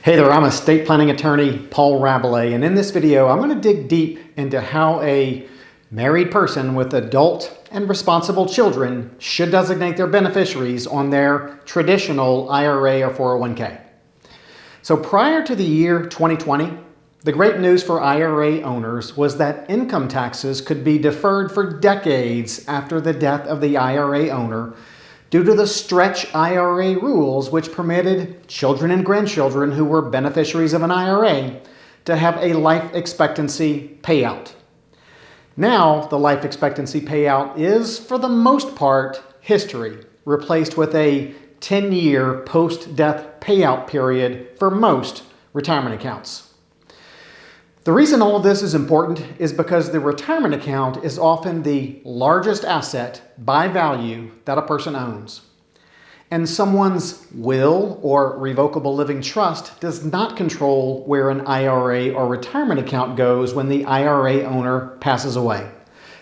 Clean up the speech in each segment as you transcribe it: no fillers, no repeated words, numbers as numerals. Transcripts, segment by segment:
Hey there, I'm estate planning attorney Paul Rabelais, and in this video I'm going to dig deep into how a married person with adult and responsible children should designate their beneficiaries on their traditional IRA or 401k. So prior to the year 2020, the great news for IRA owners was that income taxes could be deferred for decades after the death of the IRA owner due to the stretch IRA rules, which permitted children and grandchildren who were beneficiaries of an IRA to have a life expectancy payout. Now, the life expectancy payout is, for the most part, history, replaced with a 10-year post-death payout period for most retirement accounts. The reason all of this is important is because the retirement account is often the largest asset by value that a person owns. And someone's will or revocable living trust does not control where an IRA or retirement account goes when the IRA owner passes away,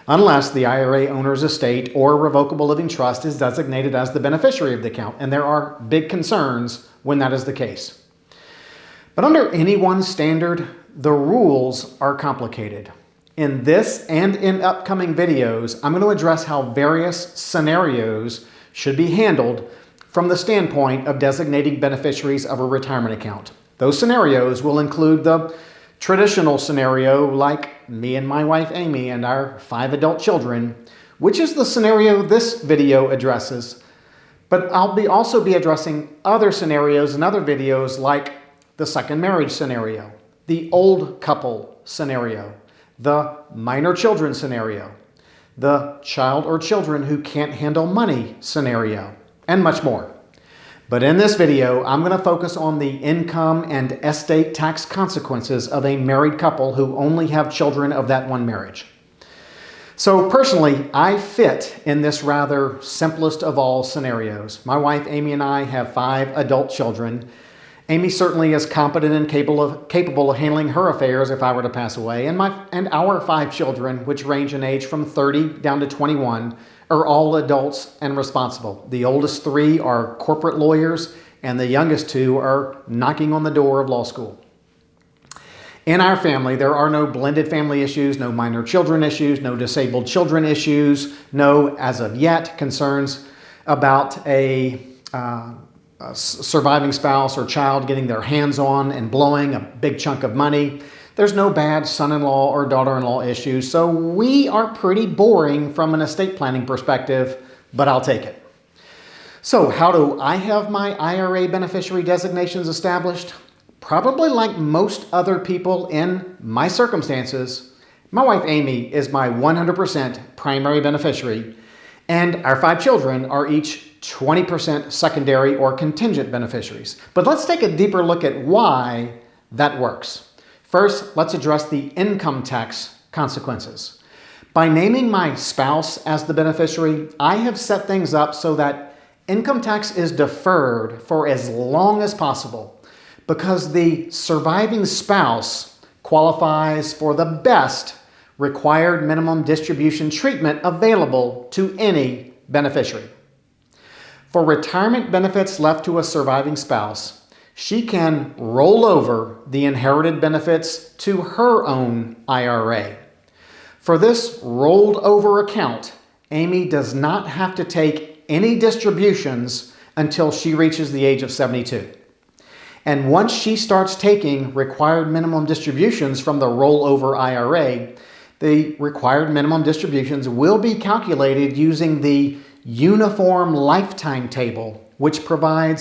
unless the IRA owner's estate or revocable living trust is designated as the beneficiary of the account. And there are big concerns when that is the case. But under any one standard, the rules are complicated. In this and in upcoming videos, I'm going to address how various scenarios should be handled from the standpoint of designating beneficiaries of a retirement account. Those scenarios will include the traditional scenario, like me and my wife Amy and our 5 adult children, which is the scenario this video addresses. But I'll also be addressing other scenarios in other videos, like the second marriage scenario, the old couple scenario, the minor children scenario, the child or children who can't handle money scenario, and much more. But in this video, I'm going to focus on the income and estate tax consequences of a married couple who only have children of that one marriage. So personally, I fit in this rather simplest of all scenarios. My wife Amy and I have 5 adult children. Amy certainly is competent and capable of handling her affairs if I were to pass away. And our 5 children, which range in age from 30 down to 21, are all adults and responsible. The oldest 3 are corporate lawyers, and the youngest 2 are knocking on the door of law school. In our family, there are no blended family issues, no minor children issues, no disabled children issues, no, as of yet, concerns about a surviving spouse or child getting their hands on and blowing a big chunk of money. There's no bad son-in-law or daughter-in-law issues, so we are pretty boring from an estate planning perspective, but I'll take it. So how do I have my IRA beneficiary designations established? Probably like most other people in my circumstances, my wife Amy is my 100% primary beneficiary, and our 5 children are each 20% secondary or contingent beneficiaries. But let's take a deeper look at why that works. First, let's address the income tax consequences. By naming my spouse as the beneficiary, I have set things up so that income tax is deferred for as long as possible because the surviving spouse qualifies for the best required minimum distribution treatment available to any beneficiary. For retirement benefits left to a surviving spouse, she can roll over the inherited benefits to her own IRA. For this rolled over account, Amy does not have to take any distributions until she reaches the age of 72. And once she starts taking required minimum distributions from the rollover IRA, the required minimum distributions will be calculated using the Uniform Lifetime Table, which provide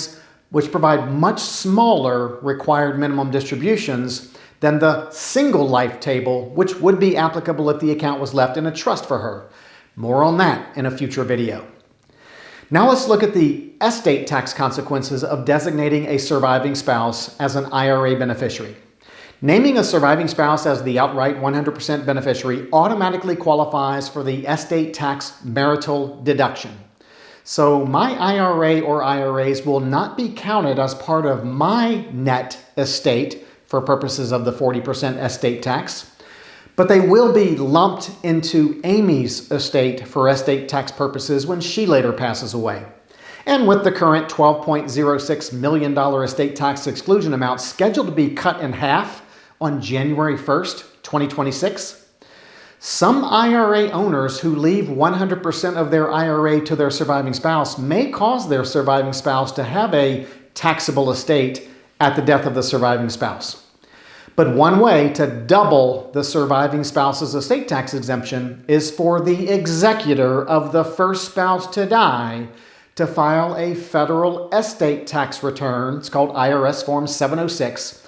much smaller required minimum distributions than the Single Life Table, which would be applicable if the account was left in a trust for her. More on that in a future video. Now let's look at the estate tax consequences of designating a surviving spouse as an IRA beneficiary. Naming a surviving spouse as the outright 100% beneficiary automatically qualifies for the estate tax marital deduction. So my IRA or IRAs will not be counted as part of my net estate for purposes of the 40% estate tax, but they will be lumped into Amy's estate for estate tax purposes when she later passes away. And with the current $12.06 million estate tax exclusion amount scheduled to be cut in half on January 1st, 2026, some IRA owners who leave 100% of their IRA to their surviving spouse may cause their surviving spouse to have a taxable estate at the death of the surviving spouse. But one way to double the surviving spouse's estate tax exemption is for the executor of the first spouse to die to file a federal estate tax return, it's called IRS Form 706,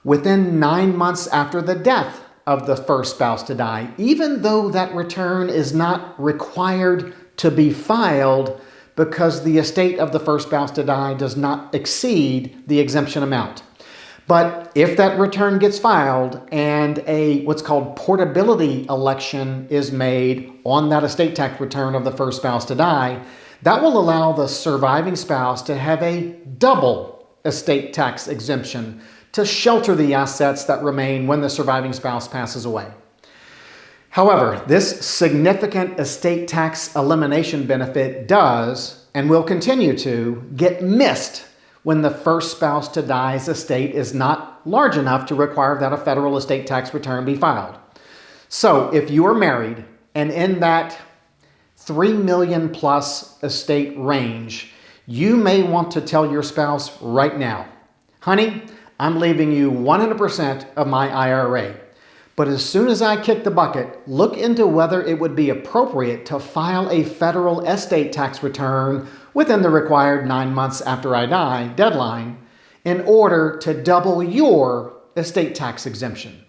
within 9 months after the death of the first spouse to die, even though that return is not required to be filed because the estate of the first spouse to die does not exceed the exemption amount. But if that return gets filed and what's called portability election is made on that estate tax return of the first spouse to die, that will allow the surviving spouse to have a double estate tax exemption to shelter the assets that remain when the surviving spouse passes away. However, this significant estate tax elimination benefit does, and will continue to, get missed when the first spouse to die's estate is not large enough to require that a federal estate tax return be filed. So if you are married and in that $3 million plus estate range, you may want to tell your spouse right now, honey, I'm leaving you 100% of my IRA. But as soon as I kick the bucket, look into whether it would be appropriate to file a federal estate tax return within the required 9 months after I die deadline in order to double your estate tax exemption.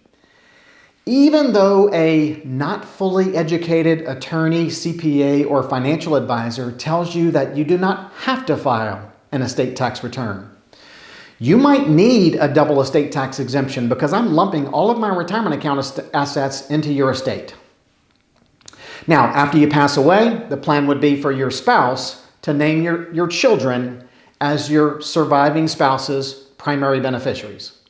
Even though a not fully educated attorney, CPA, or financial advisor tells you that you do not have to file an estate tax return, you might need a double estate tax exemption because I'm lumping all of my retirement account assets into your estate. Now, after you pass away, the plan would be for your spouse to name your children as your surviving spouse's primary beneficiaries.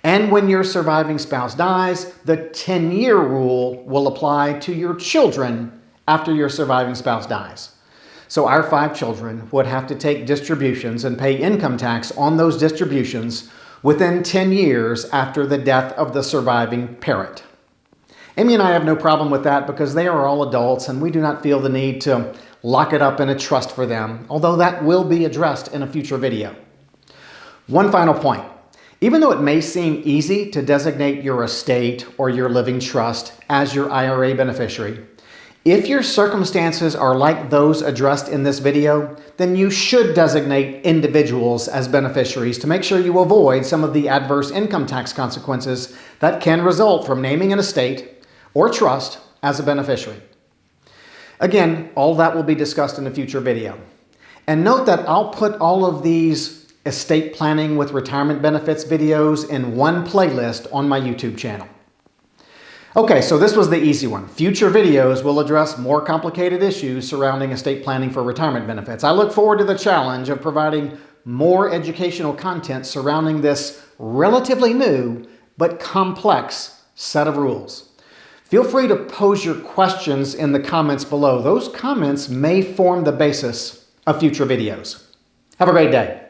And when your surviving spouse dies, the 10-year rule will apply to your children after your surviving spouse dies. So our 5 children would have to take distributions and pay income tax on those distributions within 10 years after the death of the surviving parent. Amy and I have no problem with that because they are all adults and we do not feel the need to lock it up in a trust for them, although that will be addressed in a future video. One final point. Even though it may seem easy to designate your estate or your living trust as your IRA beneficiary, if your circumstances are like those addressed in this video, then you should designate individuals as beneficiaries to make sure you avoid some of the adverse income tax consequences that can result from naming an estate or trust as a beneficiary. Again, all that will be discussed in a future video. And note that I'll put all of these estate planning with retirement benefits videos in one playlist on my YouTube channel. Okay, so this was the easy one. Future videos will address more complicated issues surrounding estate planning for retirement benefits. I look forward to the challenge of providing more educational content surrounding this relatively new but complex set of rules. Feel free to pose your questions in the comments below. Those comments may form the basis of future videos. Have a great day.